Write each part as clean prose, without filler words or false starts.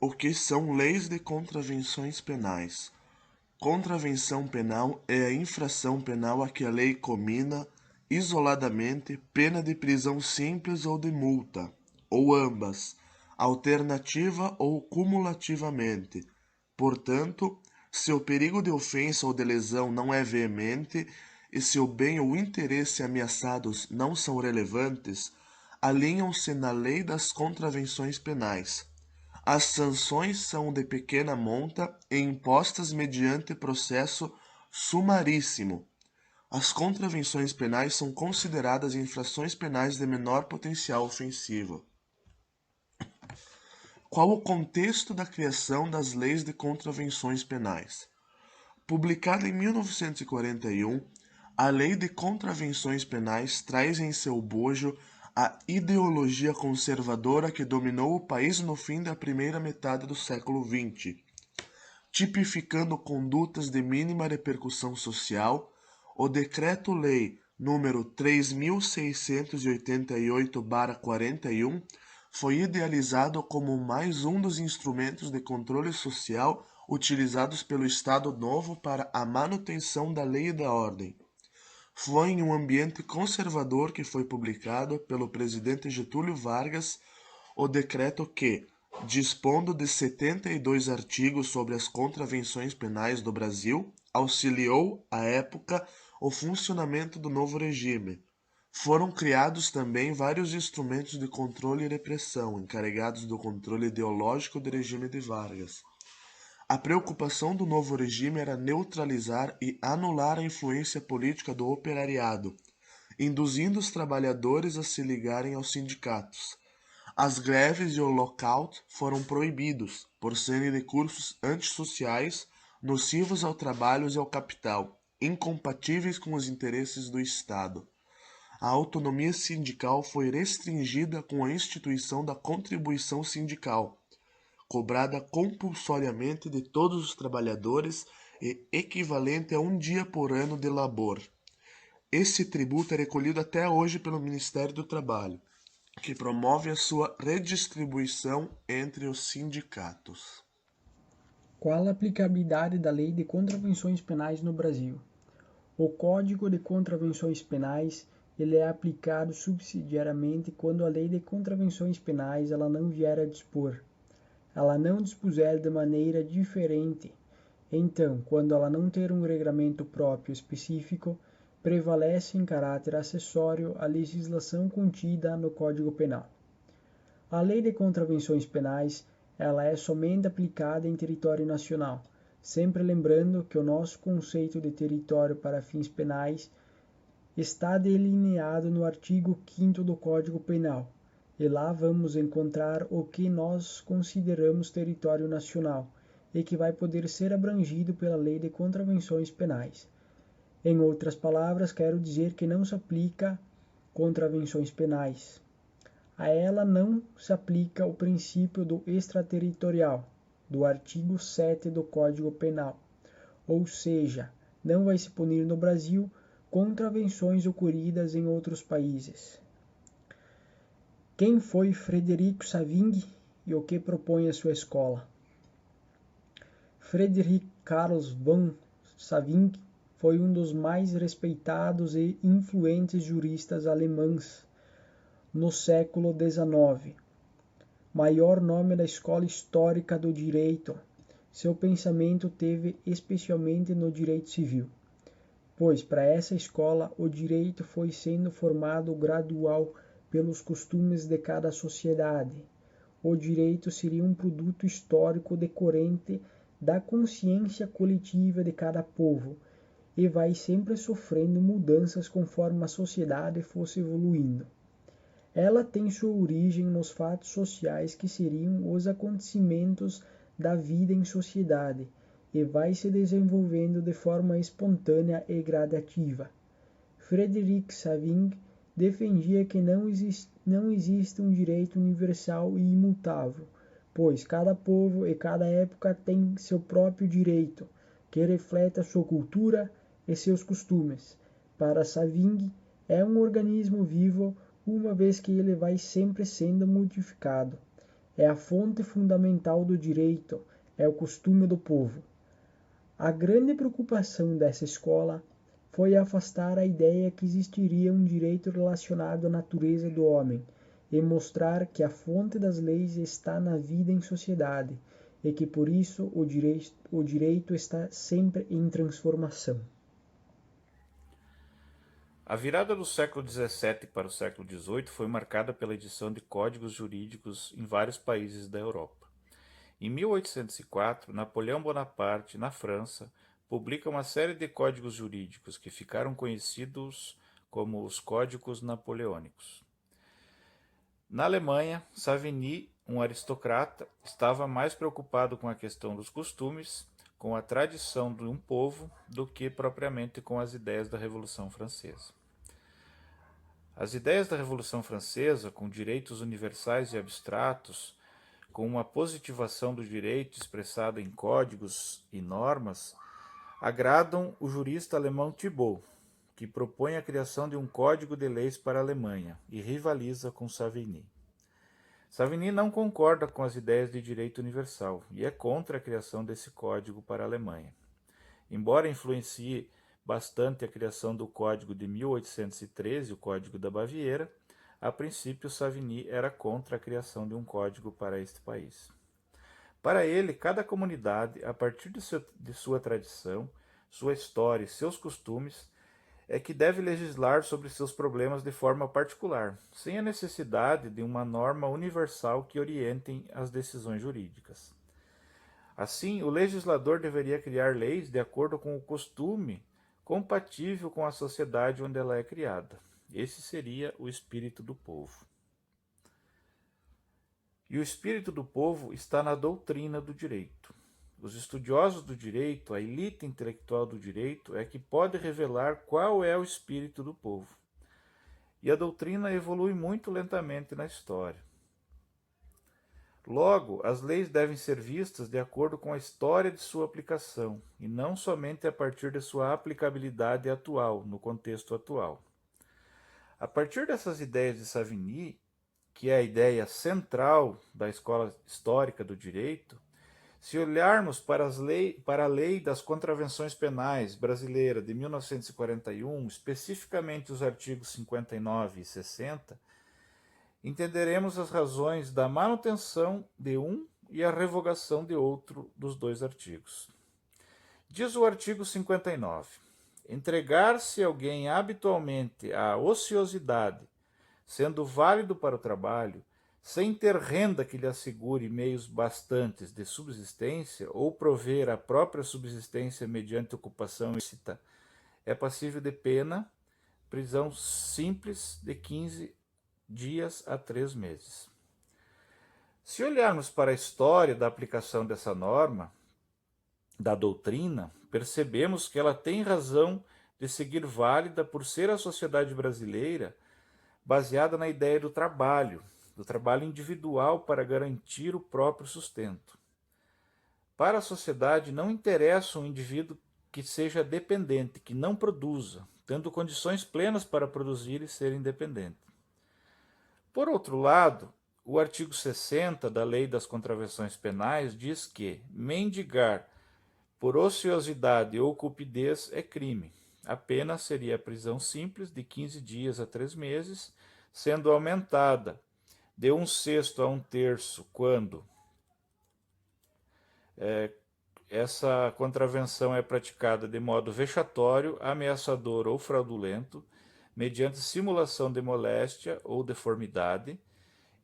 O que são leis de contravenções penais? Contravenção penal é a infração penal a que a lei comina, isoladamente, pena de prisão simples ou de multa, ou ambas, alternativa ou cumulativamente. Portanto, se o perigo de ofensa ou de lesão não é veemente e se o bem ou interesse ameaçados não são relevantes, alinham-se na lei das contravenções penais. As sanções são de pequena monta e impostas mediante processo sumaríssimo. As contravenções penais são consideradas infrações penais de menor potencial ofensivo. Qual o contexto da criação das leis de contravenções penais? Publicada em 1941, a Lei de Contravenções Penais traz em seu bojo a ideologia conservadora que dominou o país no fim da primeira metade do século XX, tipificando condutas de mínima repercussão social. O Decreto-Lei nº 3.688/41 foi idealizado como mais um dos instrumentos de controle social utilizados pelo Estado Novo para a manutenção da lei e da ordem. Foi em um ambiente conservador que foi publicado pelo presidente Getúlio Vargas o decreto que, dispondo de 72 artigos sobre as contravenções penais do Brasil, auxiliou, à época, o funcionamento do novo regime. Foram criados também vários instrumentos de controle e repressão, encarregados do controle ideológico do regime de Vargas. A preocupação do novo regime era neutralizar e anular a influência política do operariado, induzindo os trabalhadores a se ligarem aos sindicatos. As greves e o lockout foram proibidos, por serem recursos antissociais, nocivos ao trabalho e ao capital, incompatíveis com os interesses do Estado. A autonomia sindical foi restringida com a instituição da contribuição sindical, cobrada compulsoriamente de todos os trabalhadores e equivalente a um dia por ano de labor. Esse tributo é recolhido até hoje pelo Ministério do Trabalho, que promove a sua redistribuição entre os sindicatos. Qual a aplicabilidade da Lei de Contravenções Penais no Brasil? O Código de Contravenções Penais ele é aplicado subsidiariamente quando a Lei de Contravenções Penais ela não vier a dispor. Ela não dispuser de maneira diferente. Então, quando ela não ter um regramento próprio específico, prevalece em caráter acessório a legislação contida no Código Penal. A Lei de Contravenções Penais ela é somente aplicada em território nacional, sempre lembrando que o nosso conceito de território para fins penais está delineado no artigo 5º do Código Penal, e lá vamos encontrar o que nós consideramos território nacional e que vai poder ser abrangido pela Lei de Contravenções Penais. Em outras palavras, quero dizer que não se aplica contravenções penais. A ela não se aplica o princípio do extraterritorial, do artigo 7 do Código Penal, ou seja, não vai se punir no Brasil contravenções ocorridas em outros países. Quem foi Frederico Savigny e o que propõe a sua escola? Friedrich Carl von Savigny foi um dos mais respeitados e influentes juristas alemães no século XIX. Maior nome da escola histórica do direito, seu pensamento teve especialmente no direito civil, pois para essa escola o direito foi sendo formado gradual pelos costumes de cada sociedade. O direito seria um produto histórico decorrente da consciência coletiva de cada povo e vai sempre sofrendo mudanças conforme a sociedade fosse evoluindo. Ela tem sua origem nos fatos sociais que seriam os acontecimentos da vida em sociedade e vai se desenvolvendo de forma espontânea e gradativa. Friedrich Savigny defendia que não existe um direito universal e imutável, pois cada povo e cada época tem seu próprio direito, que reflete a sua cultura e seus costumes. Para Savigny, é um organismo vivo, uma vez que ele vai sempre sendo modificado. é a fonte fundamental do direito, é o costume do povo. A grande preocupação dessa escola foi afastar a ideia que existiria um direito relacionado à natureza do homem e mostrar que a fonte das leis está na vida em sociedade e que por isso o direito está sempre em transformação. A virada do século XVII para o século XVIII foi marcada pela edição de códigos jurídicos em vários países da Europa. Em 1804, Napoleão Bonaparte, na França, publica uma série de códigos jurídicos que ficaram conhecidos como os Códigos Napoleônicos. Na Alemanha, Savigny, um aristocrata, estava mais preocupado com a questão dos costumes, com a tradição de um povo, do que propriamente com as ideias da Revolução Francesa. As ideias da Revolução Francesa, com direitos universais e abstratos, com uma positivação do direito expressada em códigos e normas, agradam o jurista alemão Thibaut, que propõe a criação de um código de leis para a Alemanha e rivaliza com Savigny. Savigny não concorda com as ideias de direito universal e é contra a criação desse código para a Alemanha. Embora influencie bastante a criação do Código de 1813, o Código da Baviera, a princípio Savigny era contra a criação de um código para este país. Para ele, cada comunidade, a partir de sua tradição, sua história e seus costumes, é que deve legislar sobre seus problemas de forma particular, sem a necessidade de uma norma universal que orientem as decisões jurídicas. Assim, o legislador deveria criar leis de acordo com o costume compatível com a sociedade onde ela é criada. Esse seria o espírito do povo. E o espírito do povo está na doutrina do direito. Os estudiosos do direito, a elite intelectual do direito, é que pode revelar qual é o espírito do povo. E a doutrina evolui muito lentamente na história. Logo, as leis devem ser vistas de acordo com a história de sua aplicação, e não somente a partir de sua aplicabilidade atual, no contexto atual. A partir dessas ideias de Savigny, que é a ideia central da escola histórica do direito, se olharmos para a lei das contravenções penais brasileira de 1941, especificamente os artigos 59 e 60, entenderemos as razões da manutenção de um e a revogação de outro dos dois artigos. Diz o artigo 59: entregar-se alguém habitualmente à ociosidade, sendo válido para o trabalho, sem ter renda que lhe assegure meios bastantes de subsistência ou prover a própria subsistência mediante ocupação ilícita, é passível de pena, prisão simples de 15 dias a 3 meses. Se olharmos para a história da aplicação dessa norma, da doutrina, percebemos que ela tem razão de seguir válida por ser a sociedade brasileira baseada na ideia do trabalho individual para garantir o próprio sustento. Para a sociedade não interessa um indivíduo que seja dependente, que não produza, tendo condições plenas para produzir e ser independente. Por outro lado, o artigo 60 da Lei das Contravenções Penais diz que mendigar por ociosidade ou cupidez é crime. A pena seria a prisão simples de 15 dias a 3 meses, sendo aumentada de 1/6 a 1/3 quando essa contravenção é praticada de modo vexatório, ameaçador ou fraudulento, mediante simulação de moléstia ou deformidade,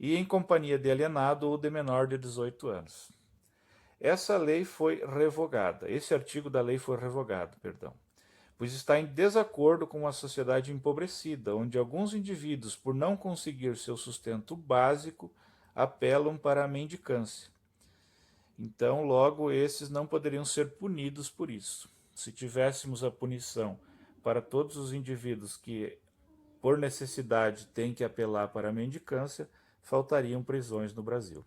e em companhia de alienado ou de menor de 18 anos. Essa lei foi revogada, esse artigo da lei foi revogado, pois está em desacordo com uma sociedade empobrecida, onde alguns indivíduos, por não conseguir seu sustento básico, apelam para a mendicância. Então, logo, esses não poderiam ser punidos por isso. Se tivéssemos a punição para todos os indivíduos que, por necessidade, têm que apelar para a mendicância, faltariam prisões no Brasil.